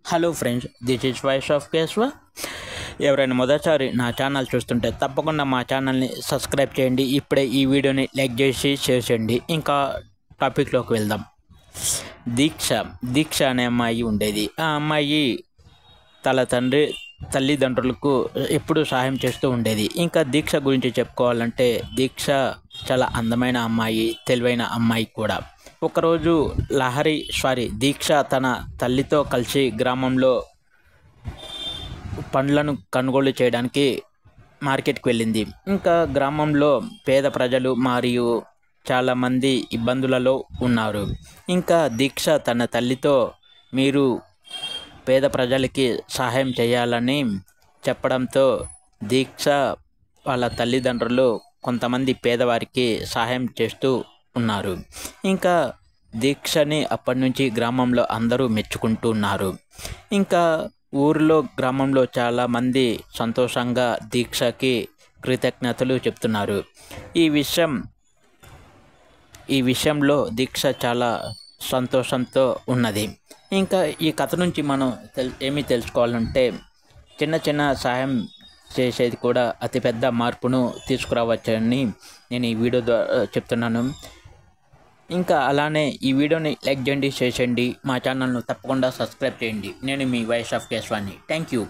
Hello friends, this is voice of Keshava. ఎవరైనా మొదటిసారి నా ఛానల్ చూస్తుంటే తప్పకుండా మా ఛానల్ని సబ్స్క్రైబ్ చేయండి. ఇప్పుడే ఈ వీడియోని లైక్ చేసి షేర్ చేయండి. ఇంకా టాపిక్లోకి వెళ్దాం. దీక్ష అనే అమ్మాయి ఉండేది. ఆ అమ్మాయి తల్లిదండ్రులకు ఎప్పుడూ సహాయం చేస్తూ ఉండేది. ఇంకా దీక్ష గురించి చెప్పుకోవాలంటే దీక్ష చాలా అందమైన అమ్మాయి, తెలివైన అమ్మాయి కూడా. ఒకరోజు దీక్ష తన తల్లితో కలిసి గ్రామంలో పండ్లను కొనుగోలు చేయడానికి మార్కెట్కి వెళ్ళింది. ఇంకా గ్రామంలో పేద ప్రజలు మరియు చాలామంది ఇబ్బందులలో ఉన్నారు. ఇంకా దీక్ష తన తల్లితో మీరు పేద ప్రజలకి సహాయం చేయాలని చెప్పడంతో దీక్ష వాళ్ళ తల్లిదండ్రులు కొంతమంది పేదవారికి సహాయం చేస్తూ ఉన్నారు. ఇంకా దీక్షని అప్పటి నుంచి గ్రామంలో అందరూ మెచ్చుకుంటూ ఉన్నారు. ఇంకా గ్రామంలో చాలామంది సంతోషంగా దీక్షకి కృతజ్ఞతలు చెప్తున్నారు. ఈ విషయంలో దీక్ష చాలా సంతోషంతో ఉన్నది. ఇంకా ఈ కథ నుంచి మనం ఏమి తెలుసుకోవాలంటే, చిన్న చిన్న సహాయం చేసేది కూడా అతిపెద్ద మార్పును తీసుకురావచ్చని నేను ఈ వీడియో ద్వారా చెప్తున్నాను. ఇంకా అలానే ఈ వీడియోని లైక్ చేయండి, షేర్ చేయండి, మా ఛానల్ను తప్పకుండా సబ్స్క్రైబ్ చేయండి. నేను మీ వాయిస్ ఆఫ్ కేశవాని. Thank you.